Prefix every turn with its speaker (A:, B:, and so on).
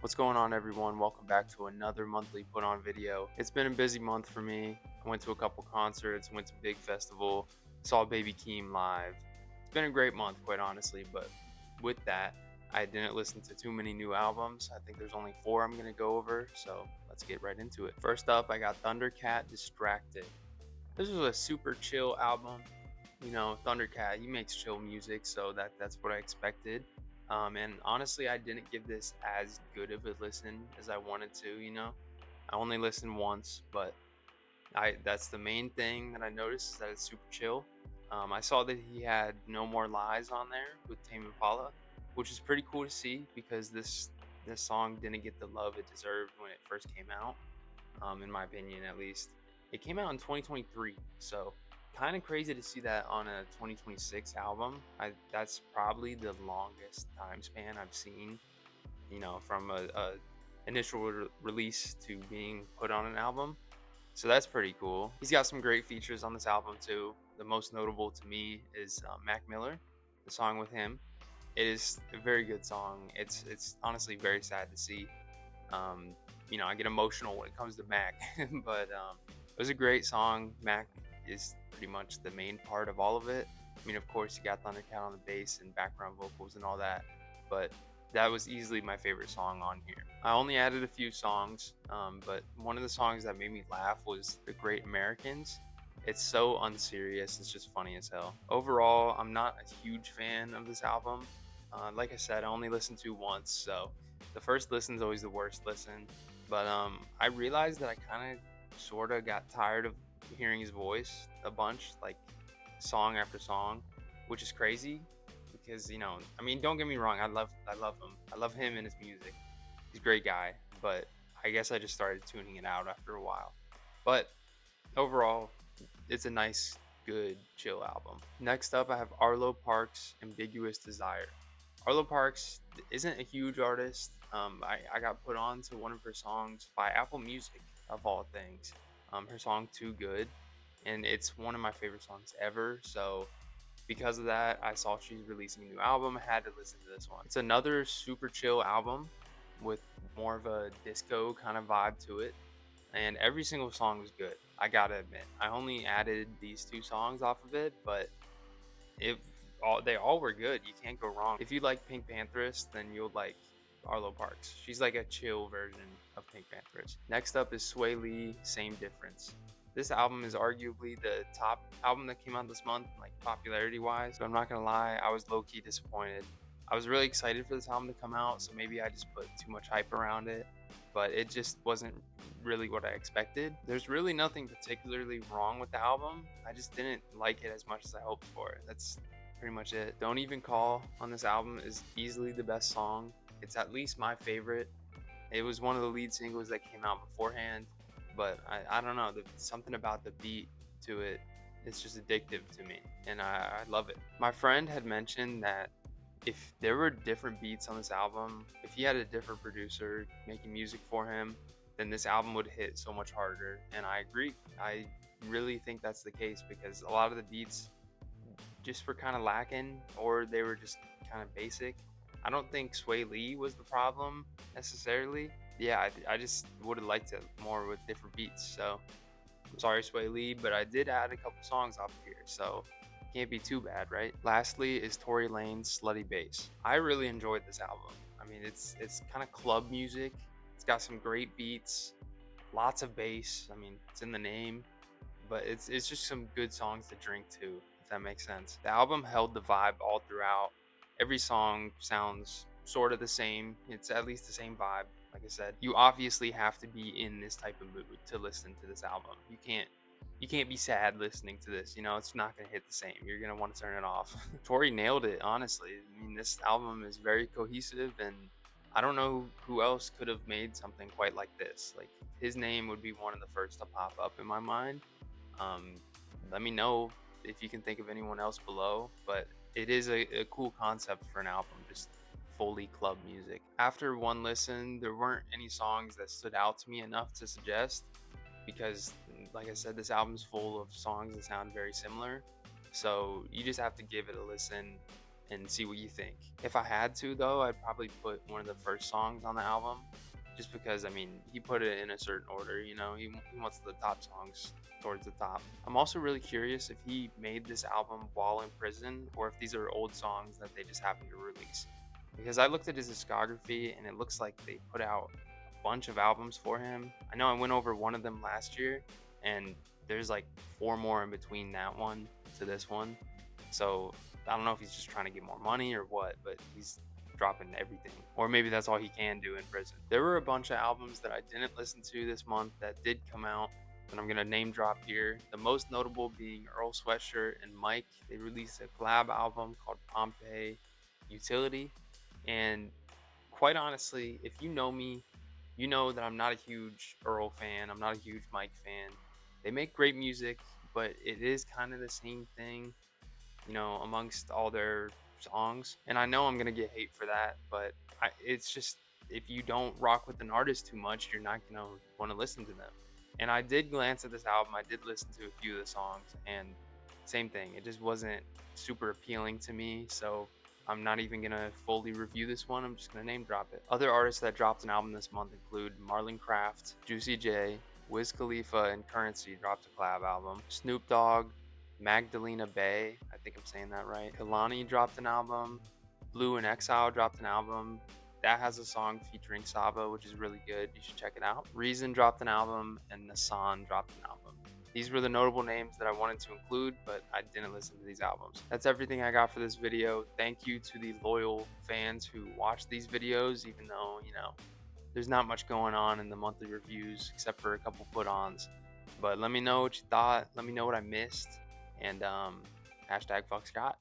A: What's going on, everyone? Welcome back to another monthly put on video. It's been a busy month for me. I went to a couple concerts, went to Big Festival, saw Baby Keem live. It's been a great month, quite honestly, but with that, I didn't listen to too many new albums. I think there's only four I'm going to go over, so let's get right into it. First up, I got Thundercat Distracted. This was a super chill album. Thundercat, he makes chill music, so that's what I expected. And honestly, I didn't give this as good of a listen as I wanted to. I only listened once, but I that's the main thing that I noticed is that it's super chill. I saw that he had No More Lies on there with Tame Impala, which is pretty cool to see because this song didn't get the love it deserved when it first came out, in my opinion at least. It came out in 2023, so kind of crazy to see that on a 2026 album. That's probably the longest time span I've seen, from a initial release to being put on an album. So that's pretty cool. He's got some great features on this album too. The most notable to me is Mac Miller, the song with him. It is a very good song. It's honestly very sad to see. Um, I get emotional when it comes to Mac, but it was a great song. Mac is pretty much the main part of all of it. I mean, of course, you got Thundercat on the bass and background vocals and all that, but that was easily my favorite song on here. I only added a few songs, but one of the songs that made me laugh was The Great Americans. It's so unserious, it's just funny as hell. Overall, I'm not a huge fan of this album. Like I said, I only listened to once, so the first listen's always the worst listen. But I realized that I kind of sort of got tired of hearing his voice a bunch, like song after song, which is crazy because I mean, don't get me wrong, I love him and his music. He's a great guy, but I guess I just started tuning it out after a while. But overall, it's a nice, good, chill album. Next up, I have Arlo Parks' Ambiguous Desire. Arlo Parks isn't a huge artist. I got put on to one of her songs by Apple Music, of all things. Her song Too Good, and it's one of my favorite songs ever. So because of that, I saw she's releasing a new album. I had to listen to this one. It's another super chill album with more of a disco kind of vibe to it, and every single song was good. I gotta admit, I only added these two songs off of it, but if they all were good. You can't go wrong. If you like Pink Panthers, then you'll like Arlo Parks. She's like a chill version of Pink Panthers. Next up is Sway Lee, Same Difference. This album is arguably the top album that came out this month, like popularity wise. But I'm not gonna lie, I was low key disappointed. I was really excited for this album to come out, so maybe I just put too much hype around it, but it just wasn't really what I expected. There's really nothing particularly wrong with the album. I just didn't like it as much as I hoped for. That's pretty much it. Don't Even Call on this album is easily the best song. It's at least my favorite. It was one of the lead singles that came out beforehand, but I don't know, something about the beat to it, it's just addictive to me, and I love it. My friend had mentioned that if there were different beats on this album, if he had a different producer making music for him, then this album would hit so much harder. And I agree. I really think that's the case because a lot of the beats just were kind of lacking, or they were just kind of basic. I don't think Sway Lee was the problem necessarily. Yeah, I just would have liked it more with different beats. So I'm sorry, Sway Lee, but I did add a couple songs off of here, so can't be too bad, right? Lastly is Tory Lane's Slutty Bass. I really enjoyed this album. I mean, it's kind of club music. It's got some great beats, lots of bass. I mean, it's in the name, but it's just some good songs to drink to, if that makes sense. The album held the vibe all throughout. Every song sounds sort of the same. It's at least the same vibe. Like I said, you obviously have to be in this type of mood to listen to this album. You can't be sad listening to this. It's not gonna hit the same. You're gonna want to turn it off. Tori nailed it, honestly. I mean, this album is very cohesive, and I don't know who else could have made something quite like this. Like, his name would be one of the first to pop up in my mind. Um, Let me know if you can think of anyone else below, but it is a cool concept for an album, just fully club music. After one listen, there weren't any songs that stood out to me enough to suggest because, like I said, this album's full of songs that sound very similar. So you just have to give it a listen and see what you think. If I had to, though, I'd probably put one of the first songs on the album, just because, I mean, he put it in a certain order, you know, he wants the top songs towards the top. I'm also really curious if he made this album while in prison or if these are old songs that they just happened to release. Because I looked at his discography and it looks like they put out a bunch of albums for him. I know I went over one of them last year, and there's like four more in between that one to this one. So I don't know if he's just trying to get more money or what, but he's dropping everything. Or maybe that's all he can do in prison. There were a bunch of albums that I didn't listen to this month that did come out that I'm gonna name drop here. The most notable being Earl Sweatshirt and Mike. They released a collab album called Pompeii Utility. And quite honestly, if you know me, you know that I'm not a huge Earl fan. I'm not a huge Mike fan. They make great music, but it is kind of the same thing, you know, amongst all their songs. And I know I'm gonna get hate for that, but it's just, if you don't rock with an artist too much, you're not gonna want to listen to them. And I did glance at this album. I did listen to a few of the songs, and same thing. It just wasn't super appealing to me. So I'm not even gonna fully review this one. I'm just gonna name drop it. Other artists that dropped an album this month include Marlon Craft, Juicy J, Wiz Khalifa, and Currency dropped a collab album. Snoop Dogg, Magdalena Bay, I think I'm saying that right. Kalani dropped an album. Blue and Exile dropped an album. That has a song featuring Saba, which is really good. You should check it out. Reason dropped an album, and Nassan dropped an album. These were the notable names that I wanted to include, but I didn't listen to these albums. That's everything I got for this video. Thank you to the loyal fans who watch these videos, even though, you know, there's not much going on in the monthly reviews except for a couple put-ons. But let me know what you thought. Let me know what I missed. And hashtag fuck Scott.